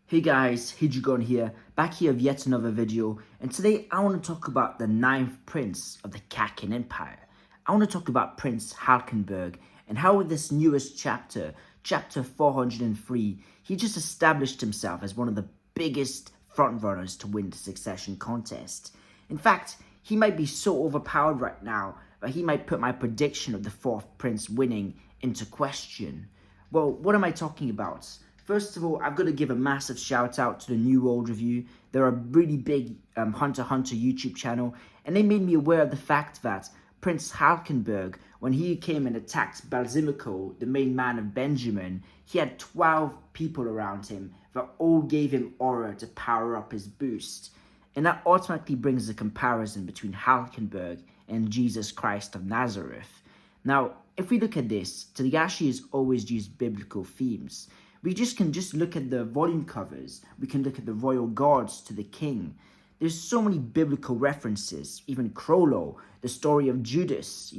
Hey guys, Hijigon here, back here with yet another video, and today I want to talk about the 9th prince of the Kakin Empire. I want to talk about Prince Halkenburg and how with this newest chapter, chapter 403, he just established himself as one of the biggest frontrunners to win the succession contest. In fact, he might be so overpowered right now that he might put my prediction of the 4th prince winning into question. Well, what am I talking about? First of all, I've got to give a massive shout out to the New World Review. They're a really big Hunter x Hunter YouTube channel, and they made me aware of the fact that Prince Halkenburg, when he came and attacked Balsamico, the main man of Benjamin, he had 12 people around him that all gave him aura to power up his boost. And that automatically brings a comparison between Halkenburg and Jesus Christ of Nazareth. Now, if we look at this, Togashi has always used biblical themes. We can look at the volume covers. We can look at the royal guards to the king. There's so many biblical references, even Crollo, the story of Judas,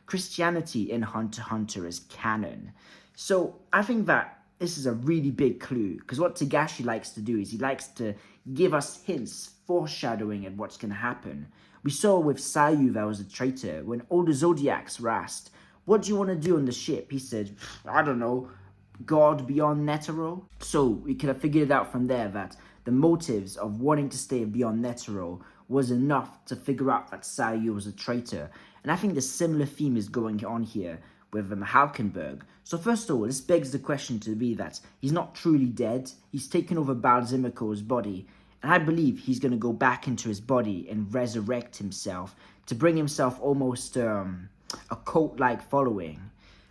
Christianity in Hunter x Hunter is canon. So I think that this is a really big clue, because what Togashi likes to do is he likes to give us hints, foreshadowing at what's going to happen. We saw with Sayu that was a traitor, when all the Zodiacs were asked, what do you want to do on the ship? He said, I don't know, God beyond Netero. So we could have figured it out from there that the motives of wanting to stay beyond Netero was enough to figure out that Sayu was a traitor. And I think the similar theme is going on here with Halkenburg. So first of all, this begs the question to be that he's not truly dead. He's taken over Balsamico's body. And I believe he's going to go back into his body and resurrect himself to bring himself almost a cult-like following.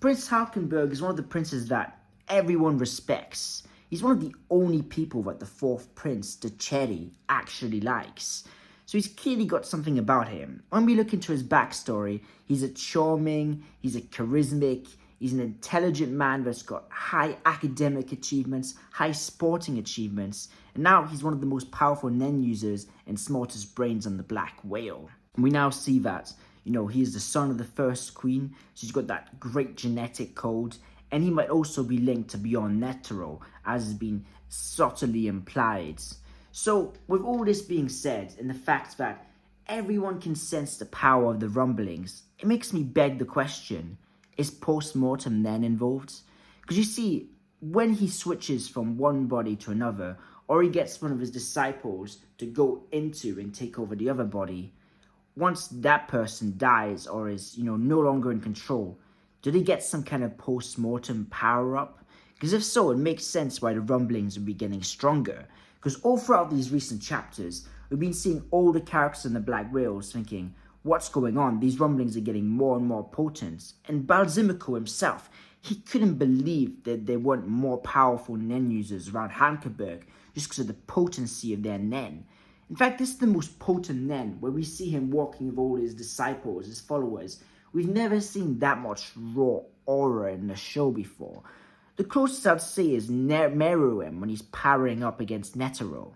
Prince Halkenburg is one of the princes that everyone respects. He's one of the only people that the 4th prince, the Cherry, actually likes. So he's clearly got something about him. When we look into his backstory, he's a charming, he's a charismatic, he's an intelligent man that's got high academic achievements, high sporting achievements, and now he's one of the most powerful Nen users and smartest brains on the Black Whale. And we now see that, he is the son of the first queen, so he's got that great genetic code, and he might also be linked to Beyond Netero, as has been subtly implied. So, with all this being said, and the fact that everyone can sense the power of the rumblings, it makes me beg the question, is post-mortem then involved? Because you see, when he switches from one body to another, or he gets one of his disciples to go into and take over the other body, once that person dies or is, no longer in control, do they get some kind of post-mortem power-up? Because if so, it makes sense why the rumblings will be getting stronger. Because all throughout these recent chapters, we've been seeing all the characters in the Black Whales thinking, what's going on? These rumblings are getting more and more potent. And Balsamico himself, he couldn't believe that there weren't more powerful Nen users around Halkenburg just because of the potency of their Nen. In fact, this is the most potent Nen, where we see him walking with all his disciples, his followers. We've never seen that much raw aura in the show before. The closest I'd say is Meruem when he's powering up against Netero.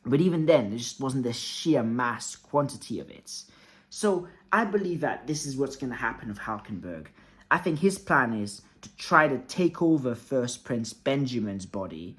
But even then, there just wasn't the sheer mass quantity of it. So I believe that this is what's going to happen with Halkenburg. I think his plan is to try to take over First Prince Benjamin's body,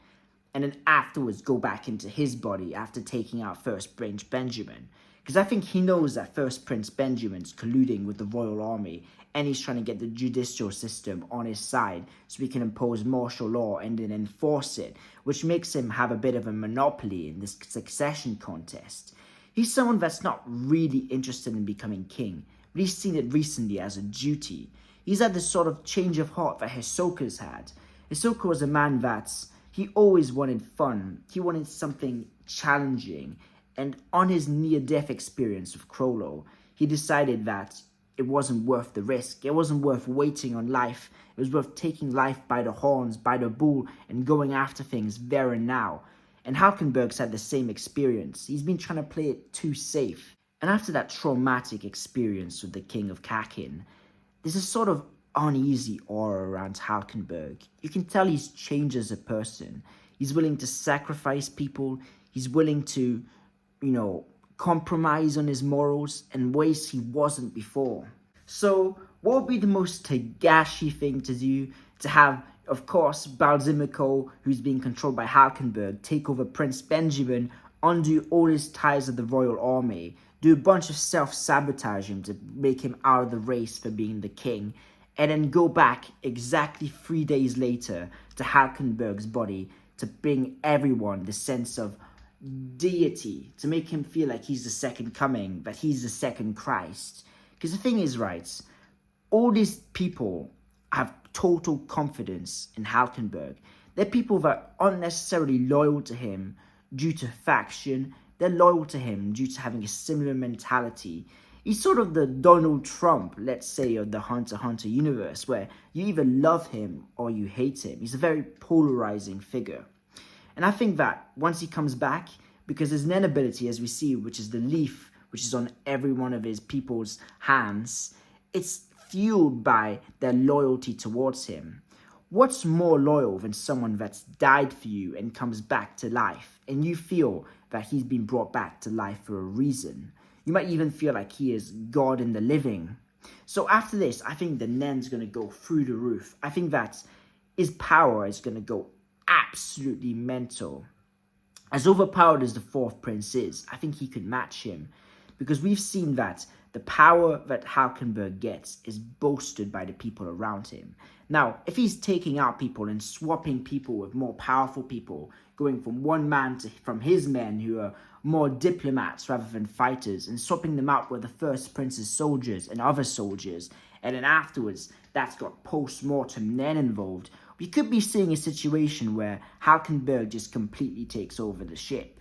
and then afterwards go back into his body after taking out First Prince Benjamin. Because I think he knows that First Prince Benjamin's colluding with the royal army, and he's trying to get the judicial system on his side so he can impose martial law and then enforce it, which makes him have a bit of a monopoly in this succession contest. He's someone that's not really interested in becoming king, but he's seen it recently as a duty. He's had this sort of change of heart that Hisoka's had. Hisoka was a man that's he always wanted fun. He wanted something challenging. And on his near-death experience with Crollo, he decided that it wasn't worth the risk. It wasn't worth waiting on life. It was worth taking life by the horns, by the bull, and going after things there and now. And Halkenburg's had the same experience. He's been trying to play it too safe. And after that traumatic experience with the King of Kakin, there's a sort of uneasy aura around Halkenburg. You can tell he's changed as a person. He's willing to sacrifice people. He's willing to, compromise on his morals in ways he wasn't before. So what would be the most Togashi thing to do to have of course, Balsamico, who's being controlled by Halkenburg, take over Prince Benjamin, undo all his ties of the royal army, do a bunch of self-sabotaging to make him out of the race for being the king, and then go back exactly 3 days later to Halkenburg's body to bring everyone the sense of deity, to make him feel like he's the second coming, that he's the second Christ. Because the thing is, right, all these people have total confidence in Halkenburg. They're people that aren't necessarily loyal to him due to faction. They're loyal to him due to having a similar mentality. He's sort of the Donald Trump, let's say, of the Hunter x Hunter universe, where you either love him or you hate him. He's a very polarizing figure. And I think that once he comes back, because his Nen ability, as we see, which is the leaf, which is on every one of his people's hands, it's fueled by their loyalty towards him. What's more loyal than someone that's died for you and comes back to life, and you feel that he's been brought back to life for a reason? You might even feel like he is God in the living. So after this, I think the Nen's going to go through the roof. I think that his power is going to go absolutely mental. As overpowered as the fourth prince is, I think he could match him, because we've seen that the power that Halkenburg gets is boasted by the people around him. Now, if he's taking out people and swapping people with more powerful people, going from one man from his men who are more diplomats rather than fighters, and swapping them out with the first prince's soldiers and other soldiers, and then afterwards that's got post-mortem Nen involved, we could be seeing a situation where Halkenburg just completely takes over the ship.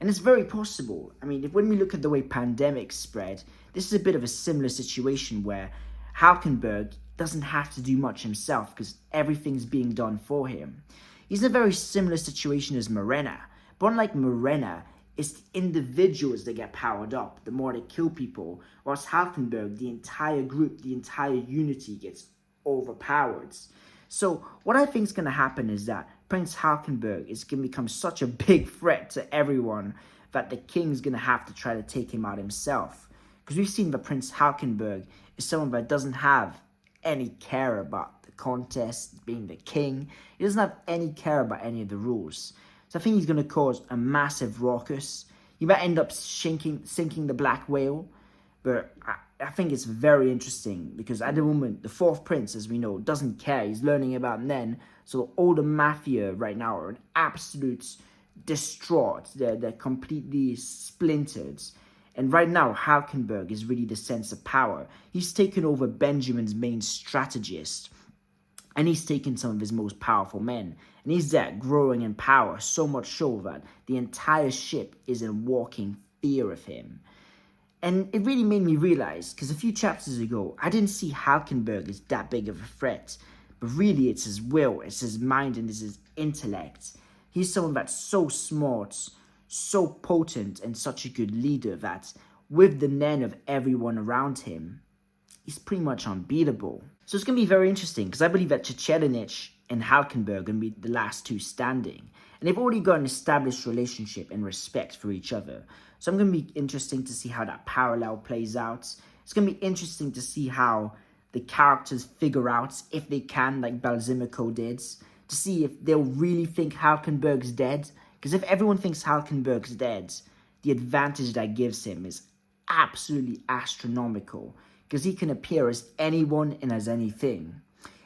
And it's very possible. I mean, when we look at the way pandemics spread, this is a bit of a similar situation where Halkenburg doesn't have to do much himself because everything's being done for him. He's in a very similar situation as Morena, but unlike Morena, it's the individuals that get powered up the more they kill people, whilst Halkenburg, the entire group, the entire unity gets overpowered. So what I think is going to happen is that Prince Halkenburg is going to become such a big threat to everyone that the king's going to have to try to take him out himself. Because we've seen that Prince Halkenburg is someone that doesn't have any care about the contest, being the king. He doesn't have any care about any of the rules. So I think he's going to cause a massive ruckus. He might end up sinking the black whale. But I think it's very interesting because at the moment, the fourth prince, as we know, doesn't care. He's learning about Nen. So all the mafia right now are in absolute distraught. They're completely splintered. And right now, Halkenburg is really the sense of power. He's taken over Benjamin's main strategist. And he's taken some of his most powerful men. And he's there growing in power, so much so that the entire ship is in walking fear of him. And it really made me realize, because a few chapters ago, I didn't see Halkenburg as that big of a threat. But really, it's his will, it's his mind, and it's his intellect. He's someone that's so smart, so potent, and such a good leader that, with the Nen of everyone around him, he's pretty much unbeatable. So it's going to be very interesting, because I believe that Czechelinich and Halkenburg are going to be the last two standing. And they've already got an established relationship and respect for each other. So I'm going to be interesting to see how that parallel plays out. It's going to be interesting to see how the characters figure out, if they can, like Balsamico did, to see if they'll really think Halkenburg's dead. Because if everyone thinks Halkenburg's dead, the advantage that gives him is absolutely astronomical. Because he can appear as anyone and as anything.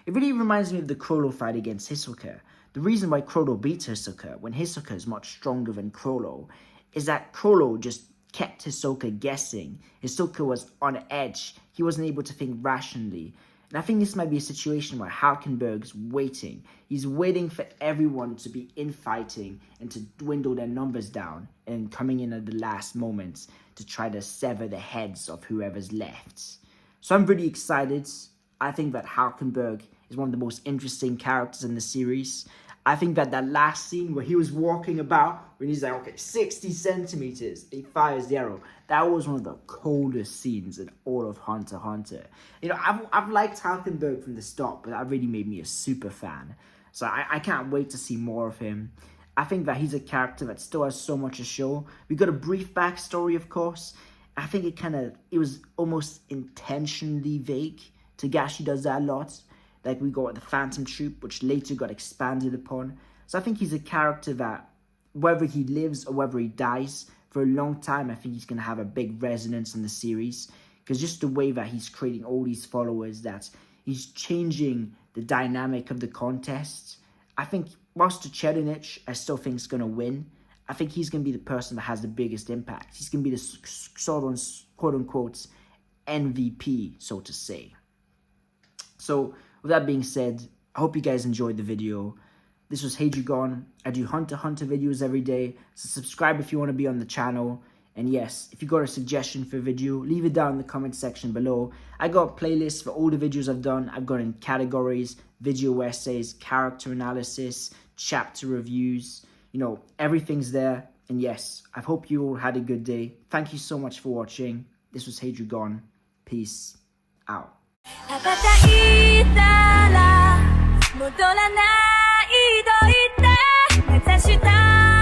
It really reminds me of the Crollo fight against Hisoka. The reason why Crollo beats Hisoka, when Hisoka is much stronger than Crollo, is that Crollo just kept Hisoka guessing. Hisoka was on edge. He wasn't able to think rationally. And I think this might be a situation where Halkenburg's waiting. He's waiting for everyone to be infighting and to dwindle their numbers down, and coming in at the last moments to try to sever the heads of whoever's left. So I'm really excited. I think that Halkenburg is one of the most interesting characters in the series. I think that last scene where he was walking about, when he's like, okay, 60 centimeters, he fires the arrow. That was one of the coldest scenes in all of Hunter x Hunter. You know, I've liked Halkenburg from the start, but that really made me a super fan. So I can't wait to see more of him. I think that he's a character that still has so much to show. We got a brief backstory, of course. I think it was almost intentionally vague. Togashi does that a lot. like we got with the Phantom Troop, which later got expanded upon. So I think he's a character that, whether he lives or whether he dies, for a long time, I think he's going to have a big resonance in the series. Because just the way that he's creating all these followers, that he's changing the dynamic of the contest. I think, whilst the Chedinich, I still think is going to win. I think he's going to be the person that has the biggest impact. He's going to be the sort of quote-unquote MVP, so to say. So, with that being said, I hope you guys enjoyed the video. This was Hadrigon. I do Hunter x Hunter videos every day, so subscribe if you want to be on the channel. And yes, if you got a suggestion for a video, leave it down in the comment section below. I got playlists for all the videos I've done. I've got in categories, video essays, character analysis, chapter reviews. You know, everything's there. And yes, I hope you all had a good day. Thank you so much for watching. This was Hadrigon. Peace out. 戻らないと言って目指した